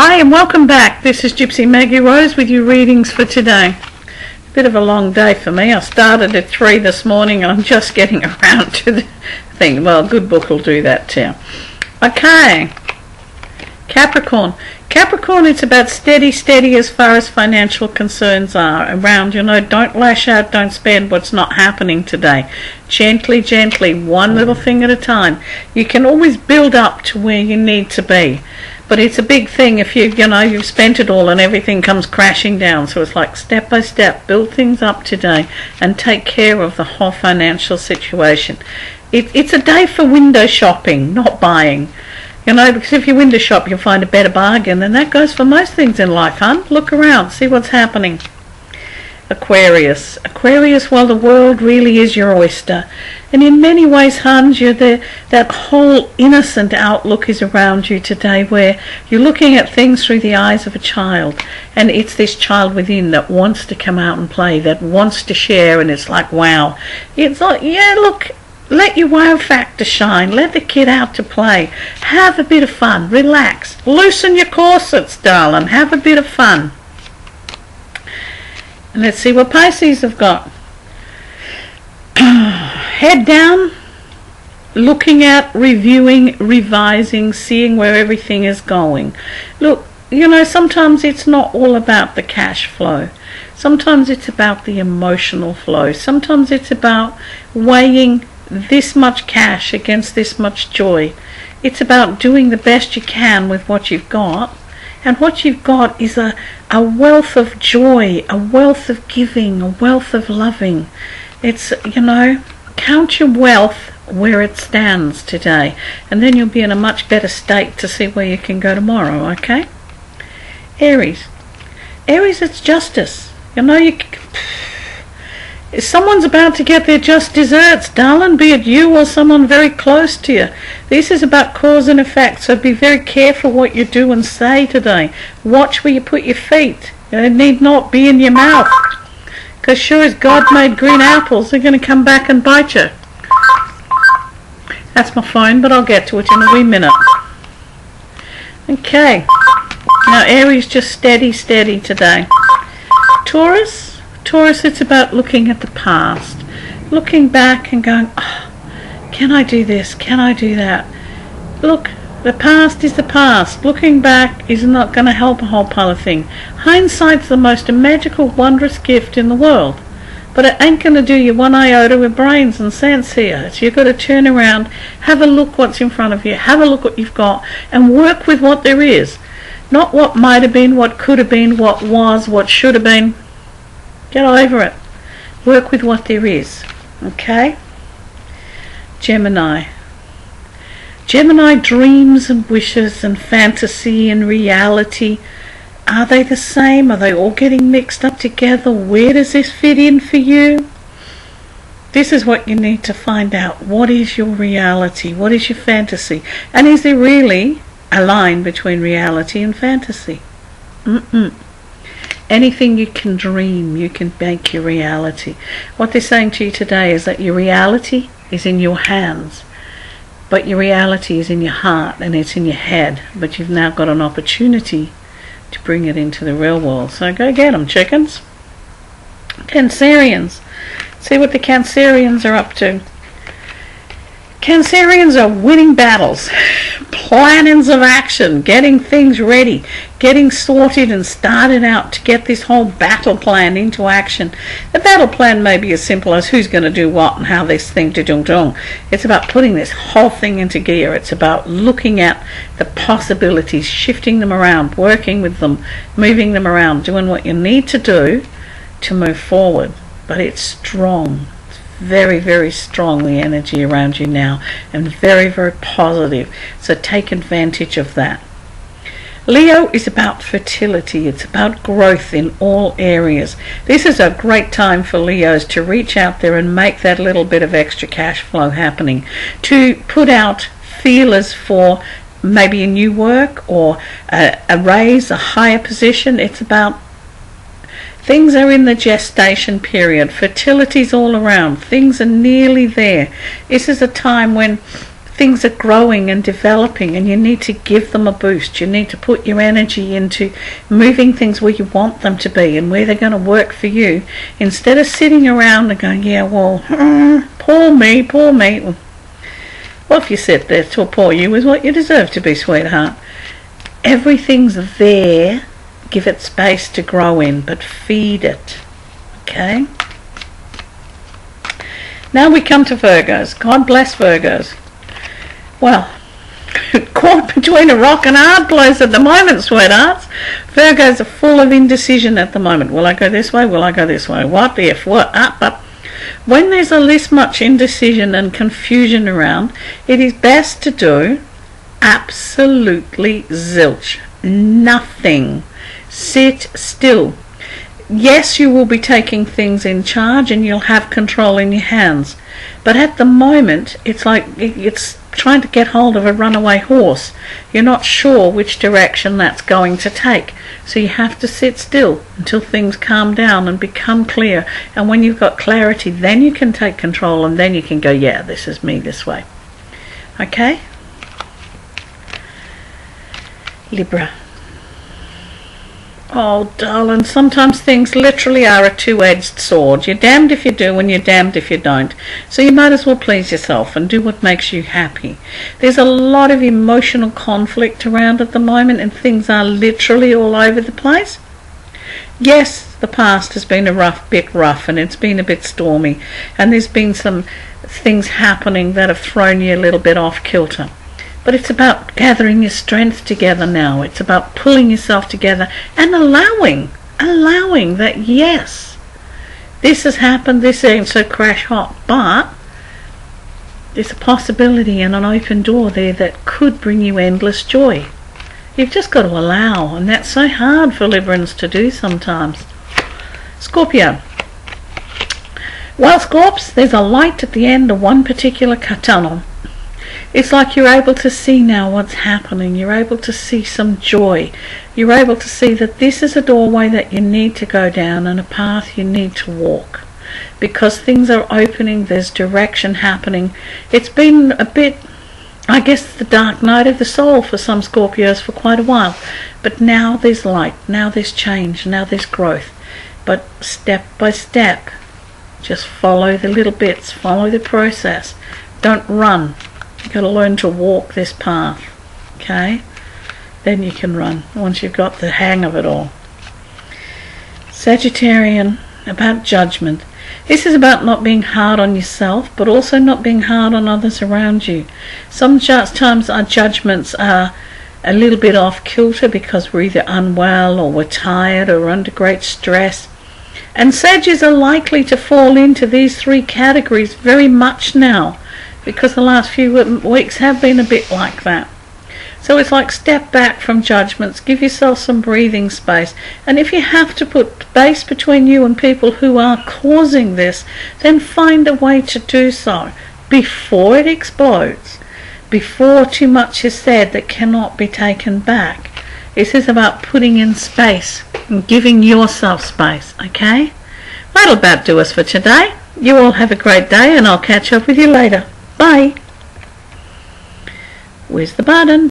Hi and welcome back. This is Gypsy Maggie Rose with your readings for today. A bit of a long day for me. I started at 3 this morning and I'm just getting around to the thing. Well, a good book will do that too. Okay. Capricorn. Capricorn, it's about steady as far as financial concerns are around. Don't lash out, don't spend what's not happening today. Gently, one little thing at a time. You can always build up to where you need to be. But it's a big thing if you've spent it all and everything comes crashing down. So it's like step by step, build things up today and take care of the whole financial situation. It's a day for window shopping, not buying. Because if you window shop, you'll find a better bargain, and that goes for most things in life, huh? Look around, see what's happening. Aquarius. Aquarius, well, the world really is your oyster. And in many ways, Hans, that whole innocent outlook is around you today, where you're looking at things through the eyes of a child. And it's this child within that wants to come out and play, that wants to share, and it's like, wow. It's like, yeah, look, let your wow factor shine. Let the kid out to play. Have a bit of fun. Relax. Loosen your corsets, darling. Have a bit of fun. And let's see what Pisces have got. Head down, looking at, reviewing, revising, seeing where everything is going. Look, sometimes it's not all about the cash flow. Sometimes it's about the emotional flow. Sometimes it's about weighing this much cash against this much joy. It's about doing the best you can with what you've got. And what you've got is a wealth of joy, a wealth of giving, a wealth of loving. It's, count your wealth where it stands today. And then you'll be in a much better state to see where you can go tomorrow, okay? Aries. Aries, it's justice. If someone's about to get their just desserts, darling, be it you or someone very close to you. This is about cause and effect, so be very careful what you do and say today. Watch where you put your feet. It need not be in your mouth. Because sure as God made green apples, they're going to come back and bite you. That's my phone, but I'll get to it in a wee minute. Okay. Now Aries, just steady today. Taurus, it's about looking at the past, looking back and going, oh, can I do this? Can I do that? Look, the past is the past. Looking back is not going to help a whole pile of things. Hindsight's the most magical, wondrous gift in the world. But it ain't going to do you one iota with brains and sense here. So you've got to turn around, have a look what's in front of you, have a look what you've got, and work with what there is. Not what might have been, what could have been, what was, what should have been. Get over it. Work with what there is. Okay? Gemini. Gemini, dreams and wishes and fantasy and reality. Are they the same? Are they all getting mixed up together? Where does this fit in for you? This is what you need to find out. What is your reality? What is your fantasy? And is there really a line between reality and fantasy? Anything you can dream, you can make your reality. What they're saying to you today is that your reality is in your hands, but your reality is in your heart and it's in your head. But you've now got an opportunity to bring it into the real world. So go get them, chickens. Cancerians. See what the Cancerians are up to. Cancerians are winning battles, plannings of action, getting things ready, getting sorted and started out to get this whole battle plan into action. The battle plan may be as simple as who's going to do what and how this thing to. It's about putting this whole thing into gear. It's about looking at the possibilities, shifting them around, working with them, moving them around, doing what you need to do to move forward. But it's strong. Very strong, the energy around you now, and very positive. So take advantage of that. Leo is about fertility. It's about growth in all areas. This is a great time for Leos to reach out there and make that little bit of extra cash flow happening, to put out feelers for maybe a new work or a raise, a higher position. It's about things are in the gestation period. Fertility's all around. Things are nearly there. This is a time when things are growing and developing, and you need to give them a boost. You need to put your energy into moving things where you want them to be and where they're going to work for you, instead of sitting around and going, yeah, well, poor me, poor me. Well, if you sit there till poor you is what you deserve to be, sweetheart. Everything's there. Give it space to grow in, but feed it. Okay? Now we come to Virgos. God bless Virgos. Well, caught between a rock and a hard place at the moment, sweethearts. Virgos are full of indecision at the moment. Will I go this way? Will I go this way? What if? What? Up. When there's this much indecision and confusion around, it is best to do absolutely zilch. Nothing. Sit still. Yes, you will be taking things in charge and you'll have control in your hands. But at the moment, it's like it's trying to get hold of a runaway horse. You're not sure which direction that's going to take. So you have to sit still until things calm down and become clear. And when you've got clarity, then you can take control, and then you can go, yeah, this is me this way. Okay? Libra. Oh, darling, sometimes things literally are a two-edged sword. You're damned if you do and you're damned if you don't. So you might as well please yourself and do what makes you happy. There's a lot of emotional conflict around at the moment, and things are literally all over the place. Yes, the past has been a bit rough and it's been a bit stormy, and there's been some things happening that have thrown you a little bit off kilter. But it's about gathering your strength together now. It's about pulling yourself together and allowing that, yes, this has happened, this ain't so crash hot, but there's a possibility and an open door there that could bring you endless joy. You've just got to allow, and that's so hard for Librans to do sometimes. Scorpio. Well, Scorps, there's a light at the end of one particular tunnel. It's like you're able to see now what's happening. You're able to see some joy. You're able to see that this is a doorway that you need to go down and a path you need to walk. Because things are opening, there's direction happening. It's been a bit, I guess, the dark night of the soul for some Scorpios for quite a while. But now there's light, now there's change, now there's growth. But step by step, just follow the little bits, follow the process. Don't run. You've got to learn to walk this path, okay? Then you can run, once you've got the hang of it all. Sagittarian, about judgment. This is about not being hard on yourself, but also not being hard on others around you. Sometimes our judgments are a little bit off kilter because we're either unwell or we're tired or under great stress. And Sagittarius are likely to fall into these three categories very much now, because the last few weeks have been a bit like that. So it's like step back from judgments, give yourself some breathing space, and if you have to put space between you and people who are causing this, then find a way to do so before it explodes, before too much is said that cannot be taken back. This is about putting in space and giving yourself space, okay? That'll about do us for today. You all have a great day, and I'll catch up with you later. Bye. Where's the button?